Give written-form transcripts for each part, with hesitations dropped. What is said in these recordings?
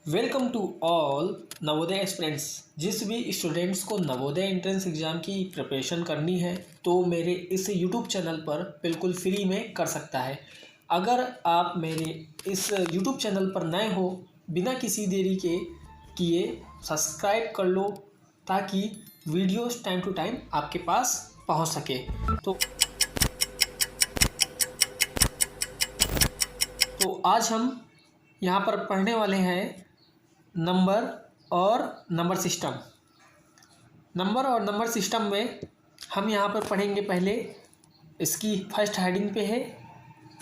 Welcome to all Navodaya aspirants. जिस भी students को नवोदय एंट्रेंस एग्ज़ाम की प्रिपरेशन करनी है तो मेरे इस यूट्यूब चैनल पर बिल्कुल फ्री में कर सकता है। अगर आप मेरे इस यूट्यूब चैनल पर नए हो, बिना किसी देरी के किए सब्सक्राइब कर लो ताकि वीडियोस टाइम टू टाइम आपके पास पहुंच सके। तो आज हम यहाँ पर पढ़ने वाले हैं नंबर और नंबर सिस्टम। नंबर और नंबर सिस्टम में हम यहाँ पर पढ़ेंगे। पहले इसकी फर्स्ट हेडिंग पे है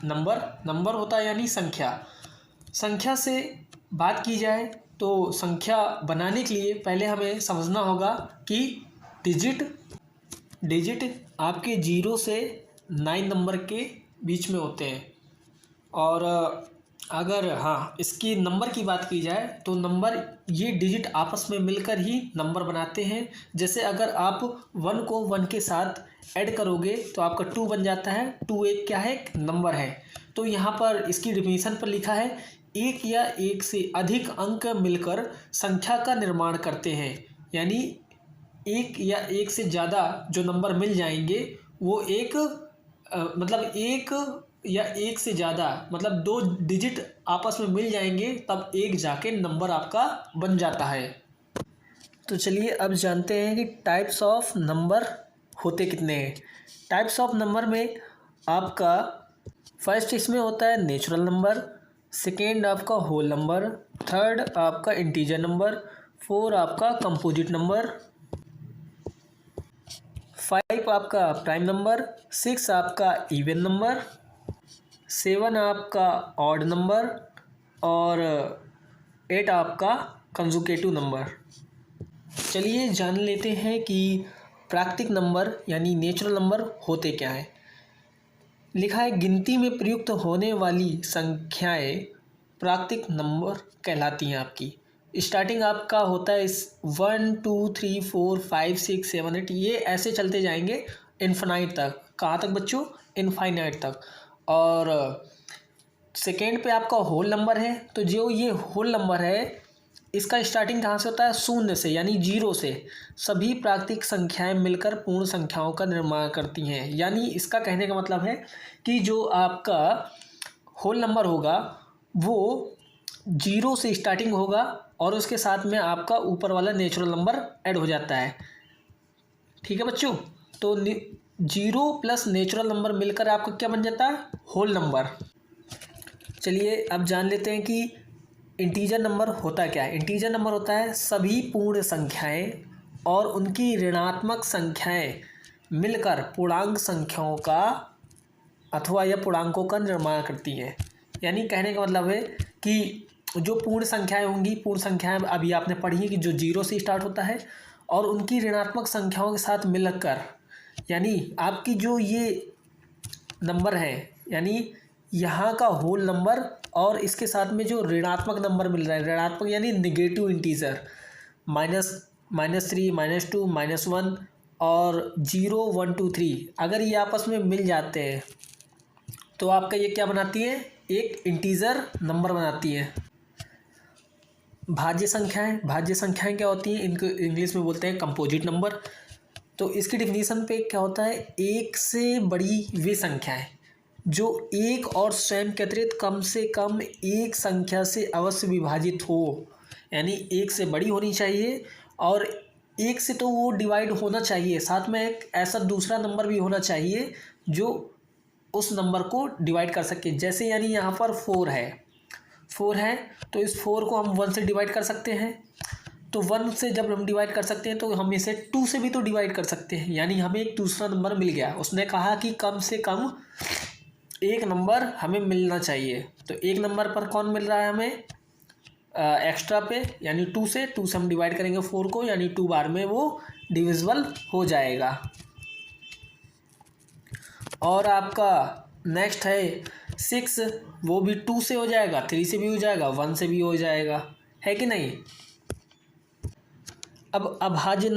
नंबर। नंबर होता है यानी संख्या। संख्या से बात की जाए तो संख्या बनाने के लिए पहले हमें समझना होगा कि डिजिट आपके 0 से 9 नंबर के बीच में होते हैं। और अगर इसकी नंबर की बात की जाए तो नंबर ये डिजिट आपस में मिलकर ही नंबर बनाते हैं। जैसे अगर आप 1 को 1 के साथ ऐड करोगे तो आपका 2 बन जाता है। 2 एक क्या है, एक नंबर है। तो यहाँ पर इसकी डेफिनेशन पर लिखा है एक या एक से अधिक अंक मिलकर संख्या का निर्माण करते हैं। यानी एक या एक से ज़्यादा जो नंबर मिल जाएंगे वो एक एक या एक से ज़्यादा मतलब 2 डिजिट आपस में मिल जाएंगे तब एक जाके नंबर आपका बन जाता है। तो चलिए अब जानते हैं कि टाइप्स ऑफ नंबर होते कितने हैं। टाइप्स ऑफ नंबर में आपका फर्स्ट इसमें होता है नेचुरल नंबर, सेकेंड आपका होल नंबर, थर्ड आपका इंटीजर नंबर, 4 आपका कंपोजिट नंबर, 5 आपका प्राइम नंबर, 6 आपका इवन नंबर, 7 आपका ऑड नंबर और 8 आपका कंजुगेटिव नंबर। चलिए जान लेते हैं कि प्राकृतिक नंबर यानी नेचुरल नंबर होते क्या हैं। लिखा है गिनती में प्रयुक्त होने वाली संख्याएं प्राकृतिक नंबर कहलाती हैं। आपकी स्टार्टिंग आपका होता है इस 1 2 3 4 5 6 7 8 ये ऐसे चलते जाएंगे इनफाइनाइट तक। कहाँ तक बच्चों? इनफाइनाइट तक। और सेकेंड पे आपका होल नंबर है। तो जो ये होल नंबर है इसका स्टार्टिंग कहाँ से होता है? शून्य से यानी 0 से। सभी प्राकृतिक संख्याएं मिलकर पूर्ण संख्याओं का निर्माण करती हैं। यानी इसका कहने का मतलब है कि जो आपका होल नंबर होगा वो 0 से स्टार्टिंग होगा और उसके साथ में आपका ऊपर वाला नेचुरल नंबर ऐड हो जाता है। ठीक है बच्चों? तो 0 प्लस नेचुरल नंबर मिलकर आपका क्या बन जाता है? Whole number. चलिए अब जान लेते हैं कि इंटीजर नंबर होता क्या है। इंटीजर नंबर होता है सभी पूर्ण संख्याएं और उनकी ऋणात्मक संख्याएं मिलकर पूर्णांक संख्याओं का अथवा या पूर्णांकों का निर्माण करती हैं। यानी कहने का मतलब है कि जो पूर्ण संख्याएं होंगी, पूर्ण संख्याएं अभी आपने पढ़ी है कि जो 0 से स्टार्ट होता है और उनकी ऋणात्मक संख्याओं के साथ मिलकर यानी आपकी जो ये नंबर है यानी यहाँ का होल नंबर और इसके साथ में जो ऋणात्मक नंबर मिल रहा है, ऋणात्मक यानी निगेटिव इंटीजर -3 -2 -1 और 0 1 2 3 अगर ये आपस में मिल जाते हैं तो आपका ये क्या बनाती है? एक इंटीजर नंबर बनाती है। भाज्य संख्याएं क्या होती हैं? इनको इंग्लिश में बोलते हैं कंपोजिट नंबर। तो इसकी डिफिनीशन पे क्या होता है? एक से बड़ी वे संख्याएं जो एक और स्वयं के अतिरिक्त कम से कम एक संख्या से अवश्य विभाजित हो। यानी एक से बड़ी होनी चाहिए और एक से तो वो डिवाइड होना चाहिए, साथ में एक ऐसा दूसरा नंबर भी होना चाहिए जो उस नंबर को डिवाइड कर सके। जैसे यानी यहाँ पर 4 है तो इस 4 को हम 1 से डिवाइड कर सकते हैं। तो 1 से जब हम डिवाइड कर सकते हैं तो हम इसे 2 से भी तो डिवाइड कर सकते हैं। यानी हमें एक दूसरा नंबर मिल गया। उसने कहा कि कम से कम एक नंबर हमें मिलना चाहिए। तो एक नंबर पर कौन मिल रहा है हमें? एक्स्ट्रा पे यानी 2 से हम डिवाइड करेंगे 4 को यानी 2 बार में वो डिविजिबल हो जाएगा। और आपका नेक्स्ट है 6, वो भी 2 से हो जाएगा, 3 से भी हो जाएगा, 1 से भी हो जाएगा, है कि नहीं? अब अभाज्य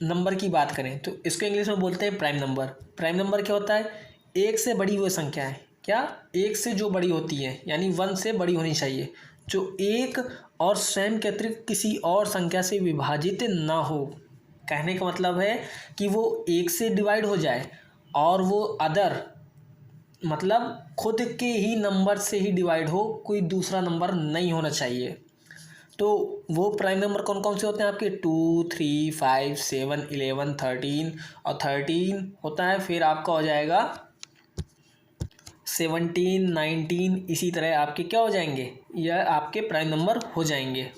नंबर की बात करें तो इसको इंग्लिश में बोलते हैं प्राइम नंबर। प्राइम नंबर क्या होता है? एक से बड़ी वो संख्या है। क्या? एक से जो बड़ी होती है यानी 1 से बड़ी होनी चाहिए। जो 1 और स्वयं के अतिरिक्त किसी और संख्या से विभाजित ना हो। कहने का मतलब है कि वो एक से डिवाइड हो जाए और वो अदर मतलब खुद के ही नंबर से ही डिवाइड हो, कोई दूसरा नंबर नहीं होना चाहिए। तो वो प्राइम नंबर कौन कौन से होते हैं आपके? 2, 3, 5, 7, 11, 13 और 13 होता है। फिर आपका हो जाएगा 17, 19, इसी तरह आपके क्या हो जाएंगे, यह आपके प्राइम नंबर हो जाएंगे।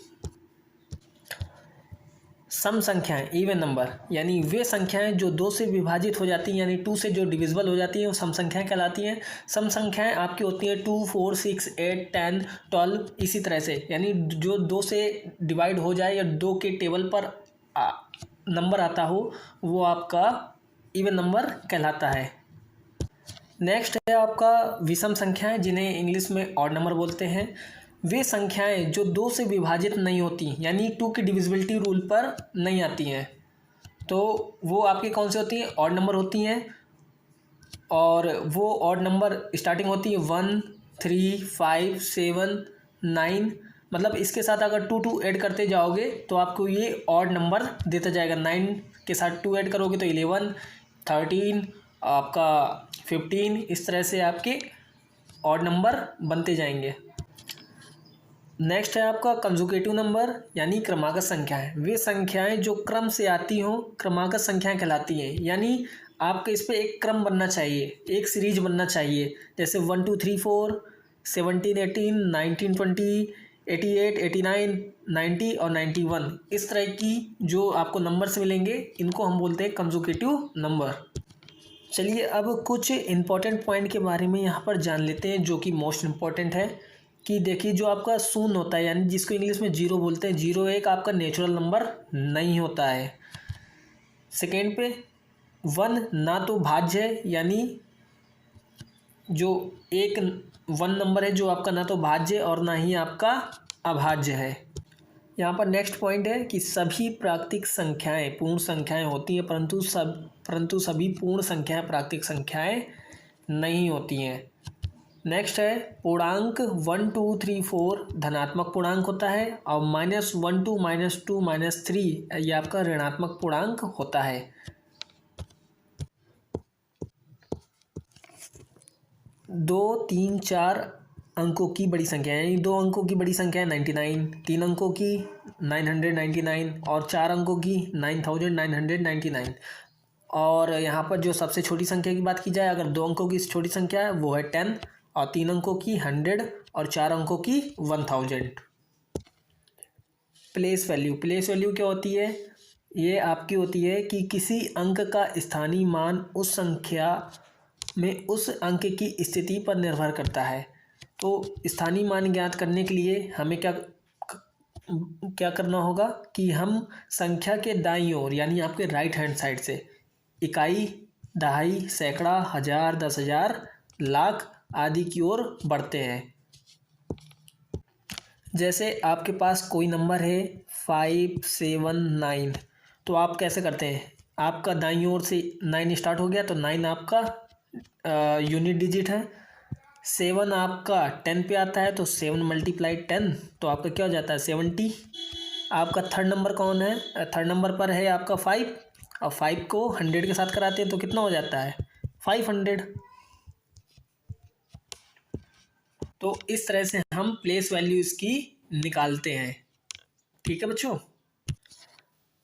सम संख्याएं, इवन नंबर, यानी वे संख्याएं जो 2 से विभाजित हो जाती हैं, यानी 2 से जो डिविजिबल हो जाती हैं वो सम संख्याएं कहलाती हैं। सम संख्याएं आपकी होती हैं 2, 4, 6, 8, 10, 12, इसी तरह से, यानी जो 2 से डिवाइड हो जाए या 2 के टेबल पर नंबर आता हो वो आपका इवन नंबर कहलाता है। नेक्स्ट है आपका विषम संख्याएं, जिन्हें इंग्लिश में ऑड नंबर बोलते हैं। वे संख्याएं जो 2 से विभाजित नहीं होती, यानी 2 की डिविजिबिलिटी रूल पर नहीं आती हैं, तो वो आपकी कौन सी होती हैं? ऑड नंबर होती हैं। और वो ऑड नंबर स्टार्टिंग होती है 1, 3, 5, 7, 9, मतलब इसके साथ अगर 2 ऐड करते जाओगे तो आपको ये ऑड नंबर देता जाएगा। 9 के साथ 2 ऐड करोगे तो 11, 13, आपका 15, इस तरह से आपके ऑड नंबर बनते जाएंगे। नेक्स्ट है आपका कंजुगेटिव नंबर, यानी क्रमागत संख्याएं। वे संख्याएं जो क्रम से आती हों क्रमागत संख्याएं कहलाती हैं, यानी आपके इस पे एक क्रम बनना चाहिए, एक सीरीज बनना चाहिए। जैसे 1, 2, 3, 4, 17, 18, 19, 20, 88, 89, 90 और 91, इस तरह की जो आपको नंबर्स मिलेंगे इनको हम बोलते हैं कंजुगेटिव नंबर। चलिए अब कुछ इम्पोर्टेंट पॉइंट के बारे में यहाँ पर जान लेते हैं, जो कि मोस्ट इम्पॉर्टेंट है। कि देखिए, जो आपका शून्य होता है, यानी जिसको इंग्लिश में जीरो बोलते हैं, जीरो एक आपका नेचुरल नंबर नहीं होता है। सेकेंड पे 1 ना तो भाज्य है, यानी जो एक 1 नंबर है जो आपका ना तो भाज्य और ना ही आपका अभाज्य है। यहाँ पर नेक्स्ट पॉइंट है कि सभी प्राकृतिक संख्याएं पूर्ण संख्याएं होती हैं, परंतु सभी पूर्ण संख्याएं प्राकृतिक संख्याएं नहीं होती हैं। नेक्स्ट है पूर्णांक 1, 2, 3, 4 धनात्मक पूर्णांक होता है और -1, -2, -2, -3 ये आपका ऋणात्मक पूर्णांक होता है। 2, 3, 4 अंकों की बड़ी संख्या, यानी 2 अंकों की बड़ी संख्या है 99, 3 अंकों की 999 और 4 अंकों की 9999। और यहाँ पर जो सबसे छोटी संख्या की बात की जाए, अगर 2 अंकों की छोटी संख्या है वो है 10 और 3 अंकों की 100 और 4 अंकों की 1000। प्लेस वैल्यू क्या होती है? ये आपकी होती है कि किसी अंक का स्थानीय मान उस संख्या में उस अंक की स्थिति पर निर्भर करता है। तो स्थानीय मान ज्ञात करने के लिए हमें क्या करना होगा कि हम संख्या के दाईं ओर, यानी आपके राइट हैंड साइड से इकाई, दहाई, सैकड़ा, हजार, 10,000, लाख आदि की ओर बढ़ते हैं। जैसे आपके पास कोई नंबर है 5, 7, 9, तो आप कैसे करते हैं? आपका दाईं ओर से 9 स्टार्ट हो गया तो 9 आपका यूनिट डिजिट है। 7 आपका 10 पे आता है तो 7 × 10 तो आपका क्या हो जाता है? 70। आपका थर्ड नंबर कौन है? थर्ड नंबर पर है आपका 5 और 5 को 100 के साथ कराते हैं तो कितना हो जाता है? 500। तो इस तरह से हम प्लेस वैल्यू इसकी निकालते हैं। ठीक है बच्चों।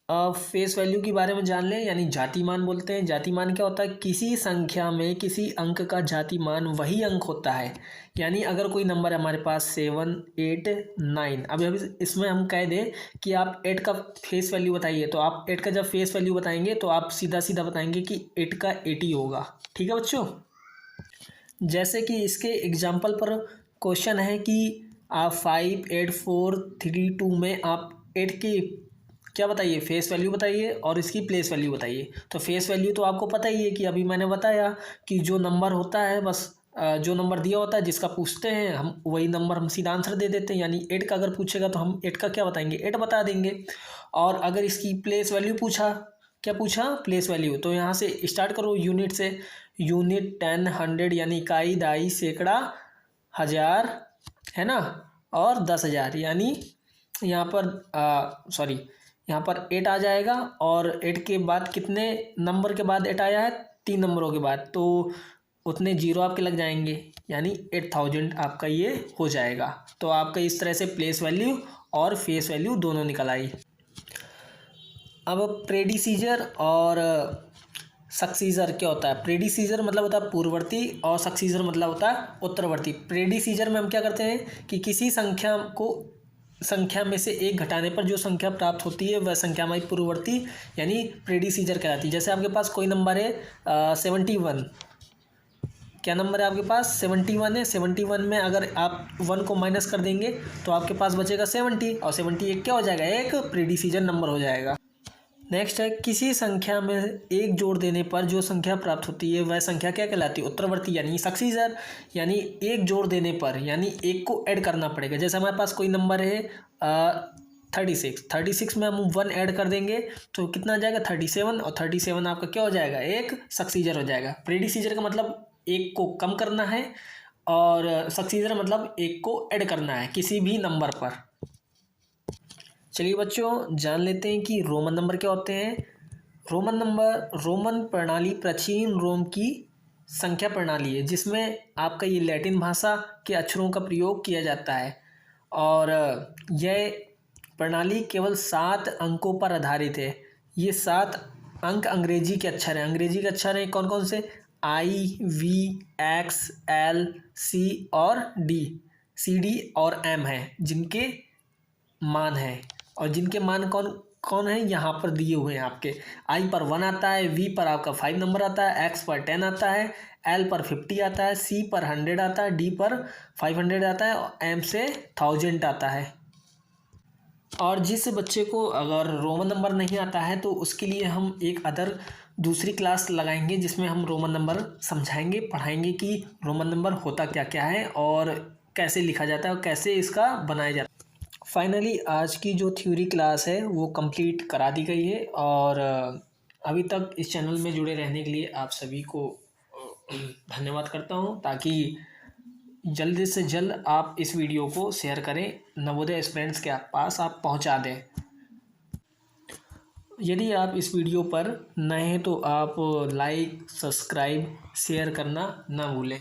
अब फेस वैल्यू के बारे में जान लें, यानी जाति मान बोलते हैं। जाति मान क्या होता है? किसी संख्या में किसी अंक का जाति मान वही अंक होता है। यानी अगर कोई नंबर है हमारे पास 7, 8, 9, अभी इसमें हम कह दें कि आप 8 का फेस वैल्यू बताइए, तो आप 8 का जब फेस वैल्यू बताएंगे तो आप सीधा सीधा बताएंगे कि 8 का 80 होगा। ठीक है बच्चों। जैसे कि इसके एग्जाम्पल पर क्वेश्चन है कि आप 5, 8, 4, 3, 2 में आप 8 की क्या बताइए? फेस वैल्यू बताइए और इसकी प्लेस वैल्यू बताइए। तो फेस वैल्यू तो आपको पता ही है कि अभी मैंने बताया कि जो नंबर होता है, बस जो नंबर दिया होता है जिसका पूछते हैं हम वही नंबर हम सीधा आंसर दे देते हैं। यानी 8 का अगर पूछेगा तो हम 8 का क्या बताएंगे? 8 बता देंगे। और अगर इसकी प्लेस वैल्यू पूछा, क्या पूछा? Place value. तो यहाँ से स्टार्ट करो यूनिट से। यूनिट 10, 100 यानी इकाई, दहाई, सैकड़ा, हजार, है ना, और 10,000 यानी यहाँ पर सॉरी यहाँ पर 8 आ जाएगा, और 8 के बाद कितने नंबर के बाद 8 आया है, 3 नंबरों के बाद, तो उतने जीरो आपके लग जाएंगे, यानी 8000 आपका ये हो जाएगा। तो आपका इस तरह से प्लेस वैल्यू और फेस वैल्यू दोनों निकल आई। अब प्रेडिसीजर और सक्सीजर क्या होता है? प्रेडिसीजर मतलब होता है पूर्ववर्ती, और सक्सीजर मतलब होता है उत्तरवर्ती। प्रेडिसीजर में हम क्या करते हैं कि किसी संख्या में से एक घटाने पर जो संख्या प्राप्त होती है वह संख्या हमारी पूर्ववर्ती यानी प्रेडिसीजर कहलाती है। जैसे आपके पास कोई नंबर है 71, क्या नंबर है आपके पास? 71 है। 71 में अगर आप 1 को माइनस कर देंगे तो आपके पास बचेगा 70, और 70 एक क्या हो जाएगा? एक प्रेडिसीजर नंबर हो जाएगा। नेक्स्ट है, किसी संख्या में एक जोड़ देने पर जो संख्या प्राप्त होती है वह संख्या क्या कहलाती है? उत्तरवर्ती यानी सक्सीजर। यानी एक जोड़ देने पर, यानी एक को ऐड करना पड़ेगा। जैसे हमारे पास कोई नंबर है 36 में हम 1 ऐड कर देंगे तो कितना आ जाएगा? 37, और 37 आपका क्या हो जाएगा? एक सक्सीजर हो जाएगा। प्रेडिसीजर का मतलब एक को कम करना है, और सक्सीजर मतलब एक को ऐड करना है किसी भी नंबर पर। चलिए बच्चों, जान लेते हैं कि रोमन नंबर क्या होते हैं। रोमन प्रणाली प्राचीन रोम की संख्या प्रणाली है, जिसमें आपका ये लैटिन भाषा के अक्षरों का प्रयोग किया जाता है, और यह प्रणाली केवल 7 अंकों पर आधारित है। ये 7 अंक अंग्रेजी के अक्षर हैं। अंग्रेजी के अक्षर हैं कौन कौन से? IVXLC और D, CD और M हैं, जिनके मान हैं, और जिनके मान कौन कौन है यहाँ पर दिए हुए हैं आपके। I पर 1 आता है, V पर आपका 5 नंबर आता है, X पर 10 आता है, L पर 50 आता है, C पर 100 आता है, D पर 500 आता है, और M से 1000 आता है। और जिस बच्चे को अगर रोमन नंबर नहीं आता है तो उसके लिए हम एक दूसरी क्लास लगाएंगे, जिसमें हम रोमन नंबर समझाएंगे, पढ़ाएंगे कि रोमन नंबर होता क्या क्या है और कैसे लिखा जाता है और कैसे इसका बनाया जाता है। फाइनली आज की जो थ्योरी क्लास है वो कंप्लीट करा दी गई है, और अभी तक इस चैनल में जुड़े रहने के लिए आप सभी को धन्यवाद करता हूँ, ताकि जल्द से जल्द आप इस वीडियो को शेयर करें, नवोदय स्टूडेंट्स के पास आप पहुंचा दें। यदि आप इस वीडियो पर नए हैं तो आप लाइक, सब्सक्राइब, शेयर करना ना भूलें।